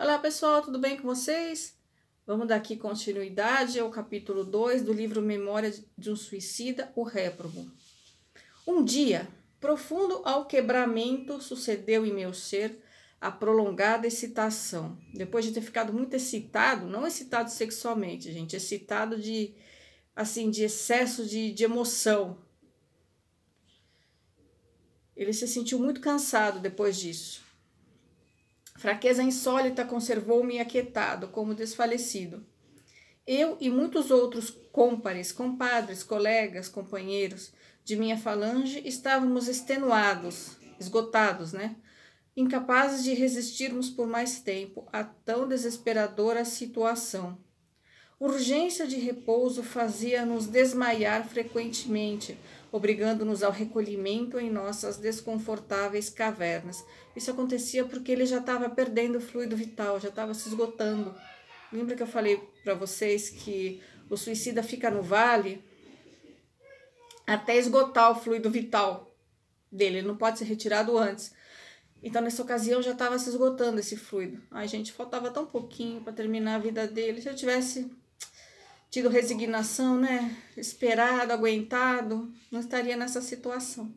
Olá pessoal, tudo bem com vocês? Vamos dar aqui continuidade ao capítulo 2 do livro Memória de um Suicida, o Réprobo. Um dia, profundo ao quebramento, sucedeu em meu ser a prolongada excitação. Depois de ter ficado muito excitado, não excitado sexualmente, gente, excitado de excesso de emoção. Ele se sentiu muito cansado depois disso. Fraqueza insólita conservou-me aquietado, como desfalecido. Eu e muitos outros cômpares, compadres, colegas, companheiros de minha falange estávamos extenuados, esgotados, incapazes de resistirmos por mais tempo a tão desesperadora situação. Urgência de repouso fazia-nos desmaiar frequentemente, obrigando-nos ao recolhimento em nossas desconfortáveis cavernas. Isso acontecia porque ele já estava perdendo o fluido vital, já estava se esgotando. Lembra que eu falei para vocês que o suicida fica no vale até esgotar o fluido vital dele, ele não pode ser retirado antes. Então, nessa ocasião, já estava se esgotando esse fluido. Ai, gente, faltava tão pouquinho para terminar a vida dele. Se eu tivesse tido resignação, esperado, aguentado, não estaria nessa situação.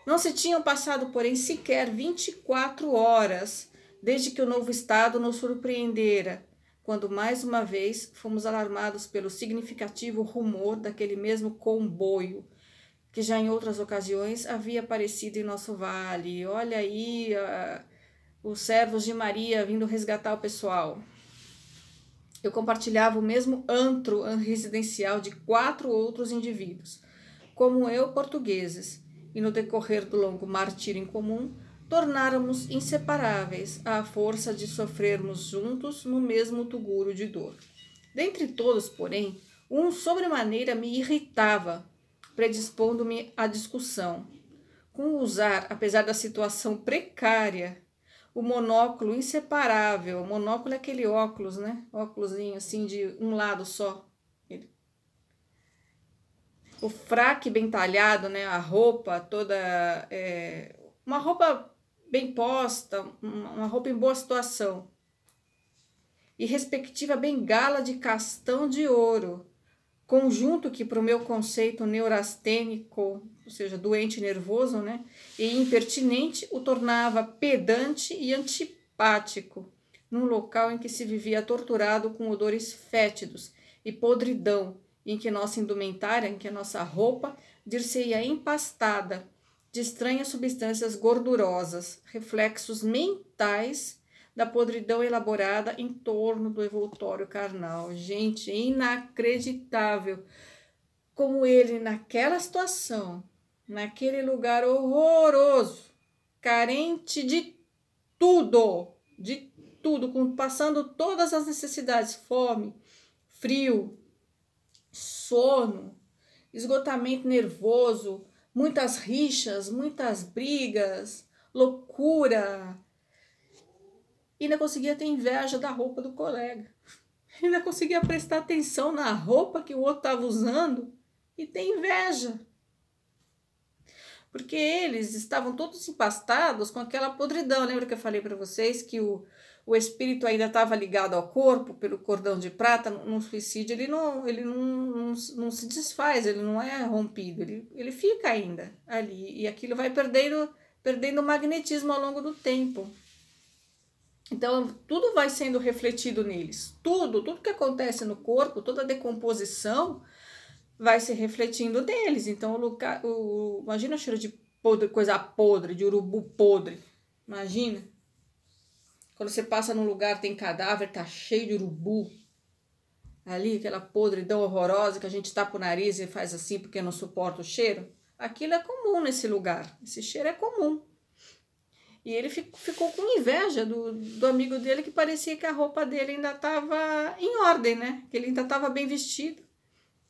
Não se tinham passado, porém, sequer 24 horas desde que o novo estado nos surpreendera, quando mais uma vez fomos alarmados pelo significativo rumor daquele mesmo comboio que já em outras ocasiões havia aparecido em nosso vale. Olha aí os servos de Maria vindo resgatar o pessoal. Eu compartilhava o mesmo antro residencial de 4 outros indivíduos, como eu, portugueses, e no decorrer do longo martírio em comum, tornáramos inseparáveis à força de sofrermos juntos no mesmo tugúrio de dor. Dentre todos, porém, um sobremaneira me irritava, predispondo-me à discussão. Com usar, apesar da situação precária, o monóculo inseparável. O monóculo é aquele óculos, Óculosinho assim de um lado só. O fraque bem talhado, a roupa toda, uma roupa bem posta, uma roupa em boa situação. E respectiva bengala de castão de ouro. Conjunto que, para o meu conceito neurastênico, ou seja, doente nervoso, e impertinente, o tornava pedante e antipático, num local em que se vivia torturado com odores fétidos e podridão, em que nossa indumentária, em que a nossa roupa, dir-se-ia empastada de estranhas substâncias gordurosas, reflexos mentais da podridão elaborada em torno do envoltório carnal. Gente, é inacreditável como ele, naquela situação, naquele lugar horroroso, carente de tudo, passando todas as necessidades, fome, frio, sono, esgotamento nervoso, muitas rixas, muitas brigas, loucura. E ainda conseguia ter inveja da roupa do colega. Ainda conseguia prestar atenção na roupa que o outro estava usando e ter inveja. Porque eles estavam todos empastados com aquela podridão. Lembra que eu falei para vocês que o espírito ainda estava ligado ao corpo pelo cordão de prata? No suicídio ele não se desfaz, ele não é rompido, ele fica ainda ali. E aquilo vai perdendo magnetismo ao longo do tempo. Então, tudo vai sendo refletido neles. Tudo que acontece no corpo, toda a decomposição vai se refletindo neles. Então, imagina o cheiro de coisa podre, de urubu podre. Imagina. Quando você passa num lugar, tem cadáver, tá cheio de urubu. Ali, aquela podridão horrorosa que a gente tapa o nariz e faz assim porque não suporta o cheiro. Aquilo é comum nesse lugar. Esse cheiro é comum. E ele ficou com inveja do amigo dele, que parecia que a roupa dele ainda estava em ordem, que ele ainda estava bem vestido.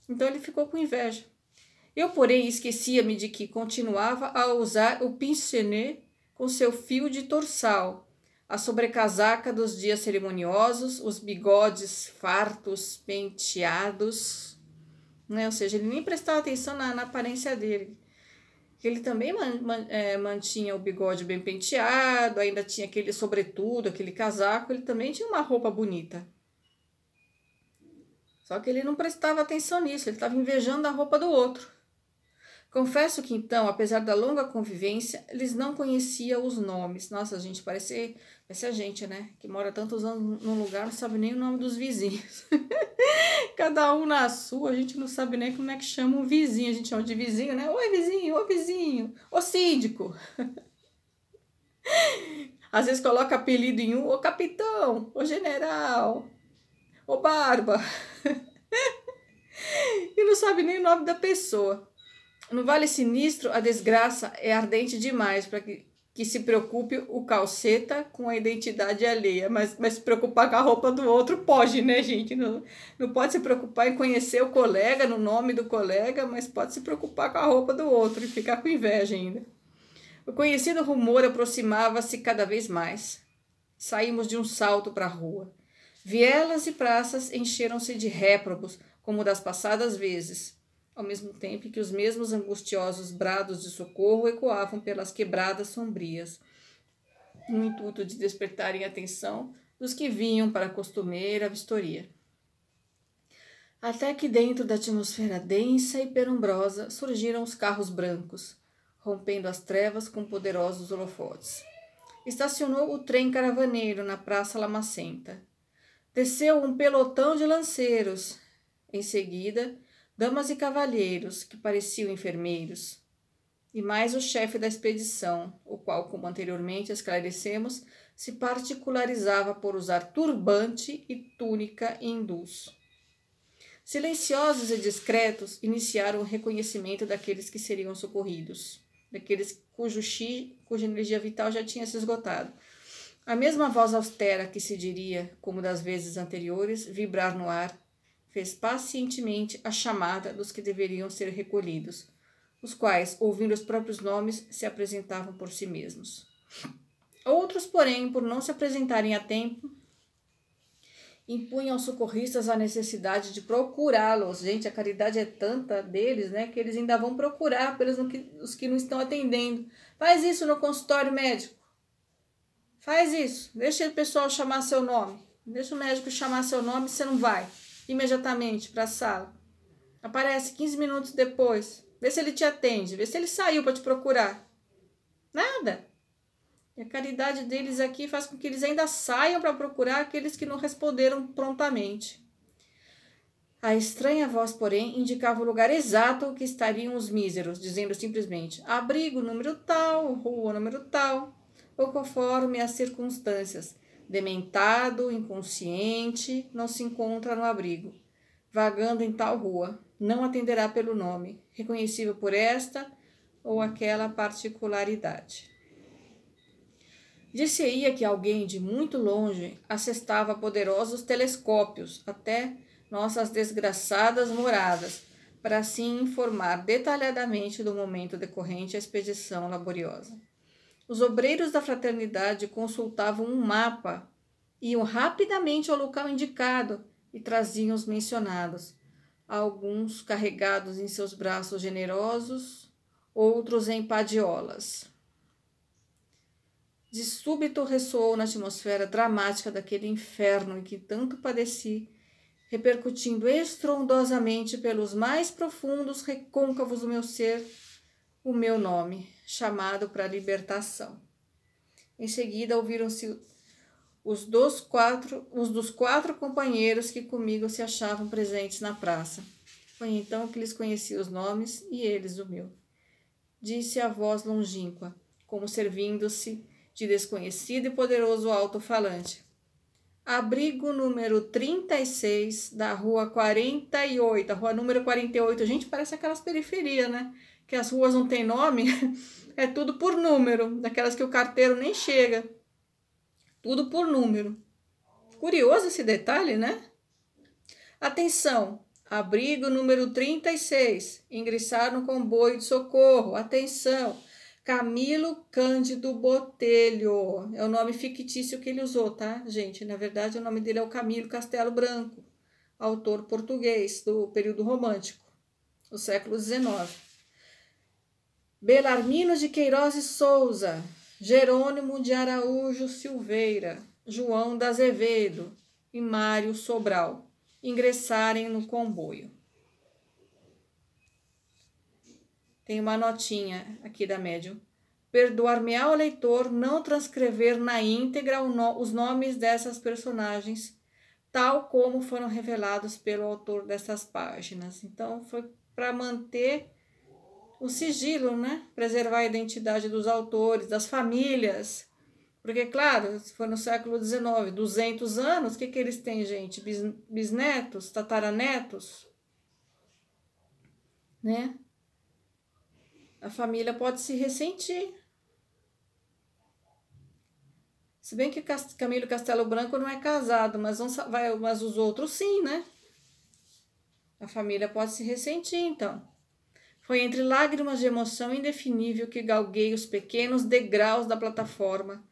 Então ele ficou com inveja. Eu, porém, esquecia-me de que continuava a usar o pince-nez com seu fio de torçal, a sobrecasaca dos dias cerimoniosos, os bigodes fartos, penteados, Ou seja, ele nem prestava atenção na aparência dele. Ele também mantinha o bigode bem penteado, ainda tinha aquele sobretudo, aquele casaco, ele também tinha uma roupa bonita. Só que ele não prestava atenção nisso, ele estava invejando a roupa do outro. Confesso que então, apesar da longa convivência, eles não conheciam os nomes. Nossa, gente, parece a gente, né? Que mora tantos anos num lugar, não sabe nem o nome dos vizinhos. Cada um na sua, a gente não sabe nem como é que chama um vizinho. A gente chama de vizinho, né? Oi, vizinho, ô síndico. Às vezes coloca apelido em um, ô capitão, ô general, ô barba. E não sabe nem o nome da pessoa. No Vale Sinistro, a desgraça é ardente demais para que se preocupe o calceta com a identidade alheia. Mas se preocupar com a roupa do outro pode, né, gente? Não pode se preocupar em conhecer o colega, no nome do colega, mas pode se preocupar com a roupa do outro e ficar com inveja ainda. O conhecido rumor aproximava-se cada vez mais. Saímos de um salto para a rua. Vielas e praças encheram-se de réprobos, como das passadas vezes, ao mesmo tempo que os mesmos angustiosos brados de socorro ecoavam pelas quebradas sombrias, no intuito de despertarem a atenção dos que vinham para a costumeira vistoria. Até que dentro da atmosfera densa e penumbrosa surgiram os carros brancos, rompendo as trevas com poderosos holofotes. Estacionou o trem caravaneiro na Praça Lamacenta. Desceu um pelotão de lanceiros. Em seguida, damas e cavalheiros, que pareciam enfermeiros, e mais o chefe da expedição, o qual, como anteriormente esclarecemos, se particularizava por usar turbante e túnica hindus. Silenciosos e discretos, iniciaram o reconhecimento daqueles que seriam socorridos, daqueles cuja energia vital já tinha se esgotado. A mesma voz austera que se diria, como das vezes anteriores, vibrar no ar, fez pacientemente a chamada dos que deveriam ser recolhidos, os quais, ouvindo os próprios nomes, se apresentavam por si mesmos. Outros, porém, por não se apresentarem a tempo, impunham aos socorristas a necessidade de procurá-los. Gente, a caridade é tanta deles, né, que eles ainda vão procurar pelos os que não estão atendendo. Faz isso no consultório médico. Faz isso. Deixa o pessoal chamar seu nome. Deixa o médico chamar seu nome e você não vai imediatamente para a sala. Aparece 15 minutos depois. Vê se ele te atende. Vê se ele saiu para te procurar. Nada. E a caridade deles aqui faz com que eles ainda saiam para procurar aqueles que não responderam prontamente. A estranha voz, porém, indicava o lugar exato que estariam os míseros, dizendo simplesmente abrigo número tal, rua número tal, ou conforme as circunstâncias. Dementado, inconsciente, não se encontra no abrigo. Vagando em tal rua, não atenderá pelo nome, reconhecível por esta ou aquela particularidade. Dir-se-ia que alguém de muito longe assestava poderosos telescópios até nossas desgraçadas moradas, para assim informar detalhadamente do momento decorrente à expedição laboriosa. Os obreiros da fraternidade consultavam um mapa, iam rapidamente ao local indicado e traziam os mencionados, alguns carregados em seus braços generosos, outros em padiolas. De súbito ressoou na atmosfera dramática daquele inferno em que tanto padeci, repercutindo estrondosamente pelos mais profundos recôncavos do meu ser, o meu nome, chamado para a libertação. Em seguida, ouviram-se os dos quatro companheiros que comigo se achavam presentes na praça. Foi então que lhes conheci os nomes e eles o meu. Disse a voz longínqua, como servindo-se de desconhecido e poderoso alto-falante. Abrigo número 36 da rua 48, a rua número 48. Gente, parece aquelas periferias, né? Que as ruas não têm nome, é tudo por número, daquelas que o carteiro nem chega. Tudo por número. Curioso esse detalhe, né? Atenção, abrigo número 36, ingressar no comboio de socorro. Atenção, Camilo Cândido Botelho. É o nome fictício que ele usou, tá, gente? Na verdade, o nome dele é o Camilo Castelo Branco, autor português do período romântico, do século XIX. Belarmino de Queiroz e Souza, Jerônimo de Araújo Silveira, João da Azevedo e Mário Sobral ingressarem no comboio. Tem uma notinha aqui da médium. Perdoar-me-á ao leitor não transcrever na íntegra os nomes dessas personagens, tal como foram revelados pelo autor dessas páginas. Então, foi para manter o sigilo, né? Preservar a identidade dos autores, das famílias. Porque, claro, se for no século XIX, 200 anos, o que eles têm, gente? Bisnetos, tataranetos, né? A família pode se ressentir. Se bem que Camilo Castelo Branco não é casado, mas os outros sim, né? A família pode se ressentir, então. Foi entre lágrimas de emoção indefinível que galguei os pequenos degraus da plataforma,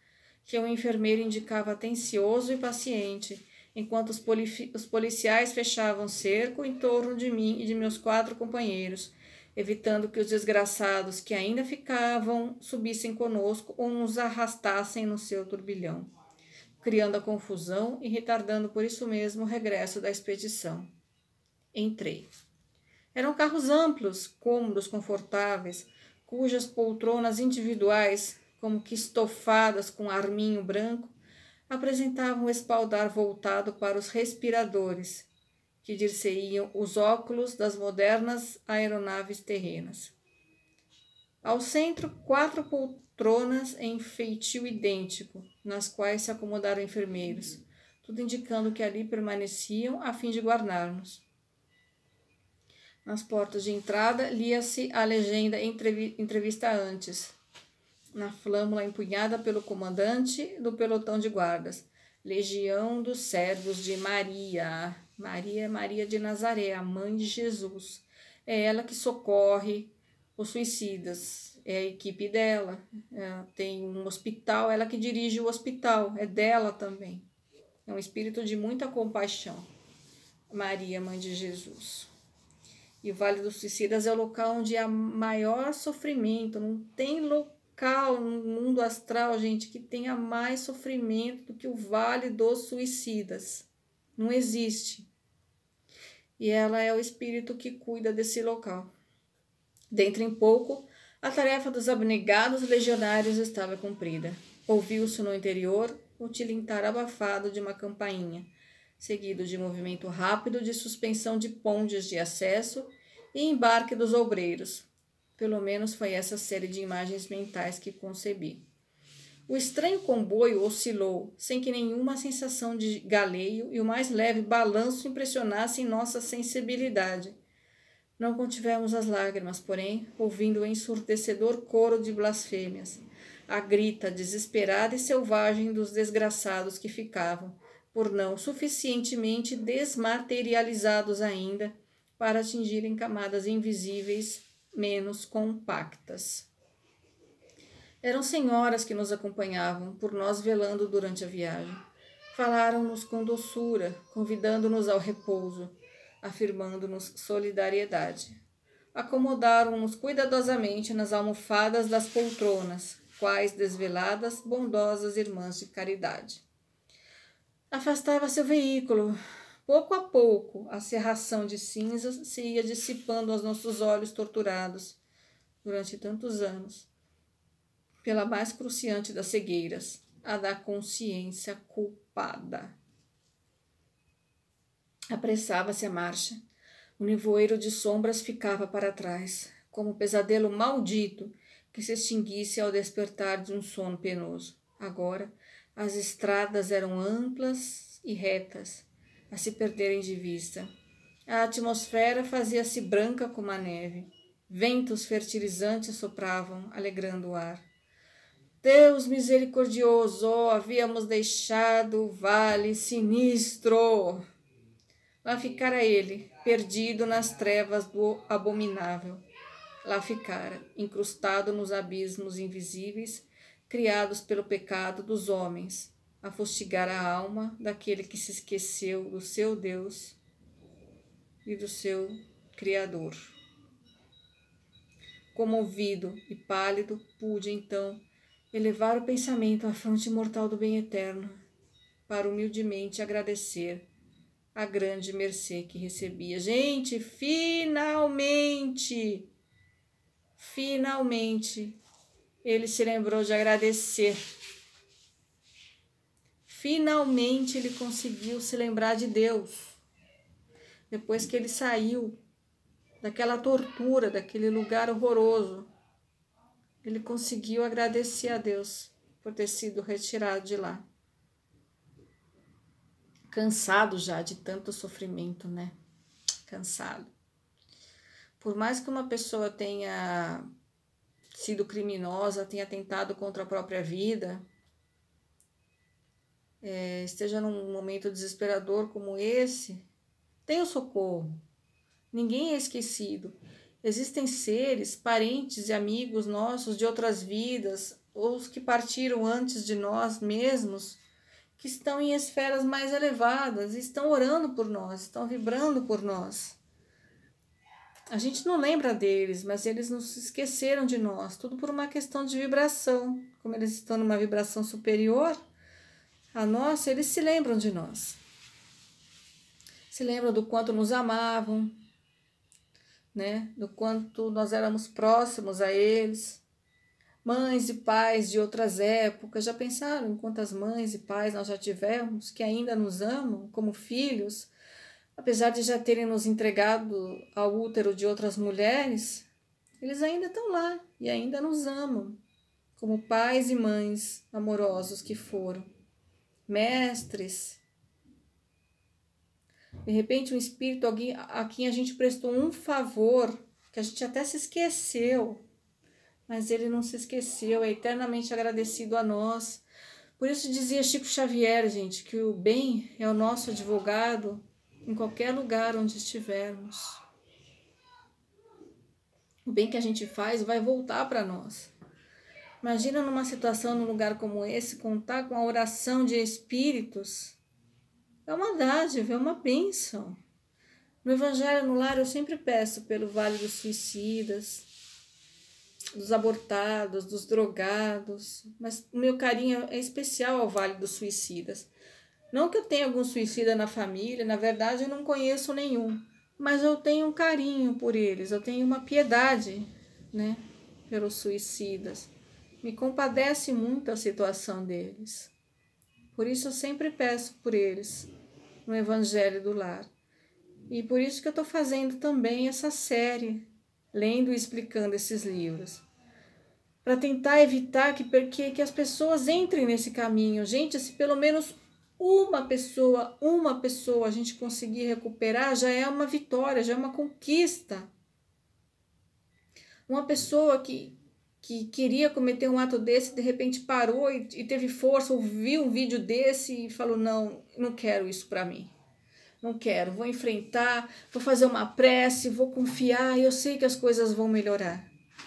que o enfermeiro indicava atencioso e paciente, enquanto os policiais fechavam cerco em torno de mim e de meus 4 companheiros, evitando que os desgraçados que ainda ficavam subissem conosco ou nos arrastassem no seu turbilhão, criando a confusão e retardando por isso mesmo o regresso da expedição. Entrei. Eram carros amplos, cômodos, confortáveis, cujas poltronas individuais, como que estofadas com arminho branco, apresentavam o espaldar voltado para os respiradores, que dir-se-iam os óculos das modernas aeronaves terrenas. Ao centro, 4 poltronas em feitio idêntico, nas quais se acomodaram enfermeiros, tudo indicando que ali permaneciam a fim de guardar-nos. Nas portas de entrada, lia-se a legenda entrevista antes, na flâmula empunhada pelo comandante do pelotão de guardas. Legião dos servos de Maria. Maria é Maria de Nazaré, a mãe de Jesus. É ela que socorre os suicidas. É a equipe dela. Tem um hospital, ela que dirige o hospital. É dela também. É um espírito de muita compaixão. Maria, mãe de Jesus. E o Vale dos Suicidas é o local onde há maior sofrimento. Não tem local no mundo astral, gente, que tenha mais sofrimento do que o Vale dos Suicidas. Não existe. E ela é o espírito que cuida desse local. Dentro em pouco, a tarefa dos abnegados legionários estava cumprida. Ouviu-se no interior o tilintar abafado de uma campainha, seguido de movimento rápido de suspensão de pontes de acesso e embarque dos obreiros. Pelo menos foi essa série de imagens mentais que concebi. O estranho comboio oscilou, sem que nenhuma sensação de galeio e o mais leve balanço impressionassem nossa sensibilidade. Não contivemos as lágrimas, porém, ouvindo o ensurdecedor coro de blasfêmias, a grita desesperada e selvagem dos desgraçados que ficavam, por não suficientemente desmaterializados ainda, para atingirem camadas invisíveis menos compactas. Eram senhoras que nos acompanhavam, por nós velando durante a viagem. Falaram-nos com doçura, convidando-nos ao repouso, afirmando-nos solidariedade. Acomodaram-nos cuidadosamente nas almofadas das poltronas, quais desveladas, bondosas irmãs de caridade. Afastava-se o veículo. Pouco a pouco, a cerração de cinzas se ia dissipando aos nossos olhos torturados, durante tantos anos, pela mais cruciante das cegueiras, a da consciência culpada. Apressava-se a marcha. O nevoeiro de sombras ficava para trás, como um pesadelo maldito que se extinguisse ao despertar de um sono penoso. Agora, as estradas eram amplas e retas, a se perderem de vista. A atmosfera fazia-se branca como a neve. Ventos fertilizantes sopravam, alegrando o ar. Deus misericordioso, havíamos deixado o vale sinistro. Lá ficara ele, perdido nas trevas do abominável. Lá ficara, incrustado nos abismos invisíveis, criados pelo pecado dos homens, a fustigar a alma daquele que se esqueceu do seu Deus e do seu Criador. comovido e pálido, pude, então, elevar o pensamento à fronte imortal do bem eterno, para humildemente agradecer a grande mercê que recebia. Gente, finalmente, ele se lembrou de agradecer. Finalmente ele conseguiu se lembrar de Deus. Depois que ele saiu daquela tortura, daquele lugar horroroso, ele conseguiu agradecer a Deus por ter sido retirado de lá. Cansado já de tanto sofrimento, né? Cansado. Por mais que uma pessoa tenha sido criminosa, tenha tentado contra a própria vida, esteja num momento desesperador como esse, tem o socorro. Ninguém é esquecido. Existem seres, parentes e amigos nossos de outras vidas, ou os que partiram antes de nós mesmos, que estão em esferas mais elevadas, estão orando por nós, estão vibrando por nós. A gente não lembra deles, mas eles não se esqueceram de nós, tudo por uma questão de vibração. Como eles estão numa vibração superior à nossa, eles se lembram de nós. Se lembram do quanto nos amavam, né? Do quanto nós éramos próximos a eles. Mães e pais de outras épocas, já pensaram em quantas mães e pais nós já tivemos que ainda nos amam como filhos, apesar de já terem nos entregado ao útero de outras mulheres, eles ainda estão lá e ainda nos amam, como pais e mães amorosos que foram, mestres. De repente um espírito, alguém a quem a gente prestou um favor, que a gente até se esqueceu, mas ele não se esqueceu, é eternamente agradecido a nós. Por isso dizia Chico Xavier, gente, que o bem é o nosso advogado em qualquer lugar onde estivermos. O bem que a gente faz vai voltar para nós. Imagina numa situação, num lugar como esse, contar com a oração de espíritos. É uma dádiva, é uma bênção. No Evangelho no Lar eu sempre peço pelo Vale dos Suicidas, dos abortados, dos drogados, mas o meu carinho é especial ao Vale dos Suicidas. Não que eu tenha algum suicida na família, na verdade eu não conheço nenhum, mas eu tenho um carinho por eles, eu tenho uma piedade, né, pelos suicidas. Me compadece muito a situação deles. Por isso eu sempre peço por eles no Evangelho do Lar. E por isso que eu estou fazendo também essa série, lendo e explicando esses livros, para tentar evitar que as pessoas entrem nesse caminho. Gente, se pelo menos uma pessoa a gente conseguir recuperar, já é uma vitória, já é uma conquista. Uma pessoa que queria cometer um ato desse, de repente parou e teve força, ouviu um vídeo desse e falou, não quero isso para mim. Não quero, vou enfrentar, vou fazer uma prece, vou confiar e eu sei que as coisas vão melhorar.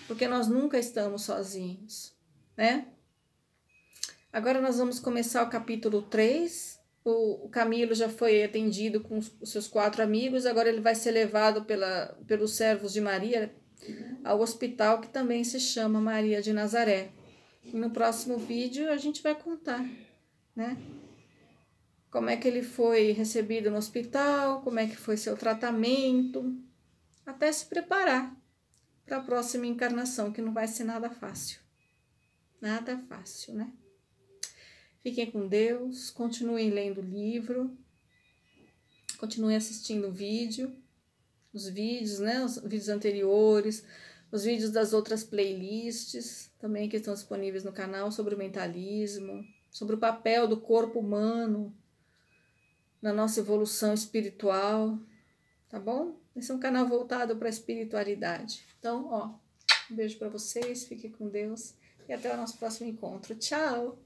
Porque nós nunca estamos sozinhos, né? Agora nós vamos começar o capítulo 3. O Camilo já foi atendido com os seus 4 amigos, agora ele vai ser levado pelos servos de Maria ao hospital que também se chama Maria de Nazaré. E no próximo vídeo a gente vai contar, né? Como é que ele foi recebido no hospital, como é que foi seu tratamento, até se preparar para a próxima encarnação, que não vai ser nada fácil. Nada fácil, né? Fiquem com Deus, continuem lendo o livro, continuem assistindo o vídeo, os vídeos, né? Os vídeos anteriores, os vídeos das outras playlists também que estão disponíveis no canal sobre o mentalismo, sobre o papel do corpo humano na nossa evolução espiritual, tá bom? Esse é um canal voltado para a espiritualidade. Então, um beijo para vocês, fiquem com Deus e até o nosso próximo encontro. Tchau!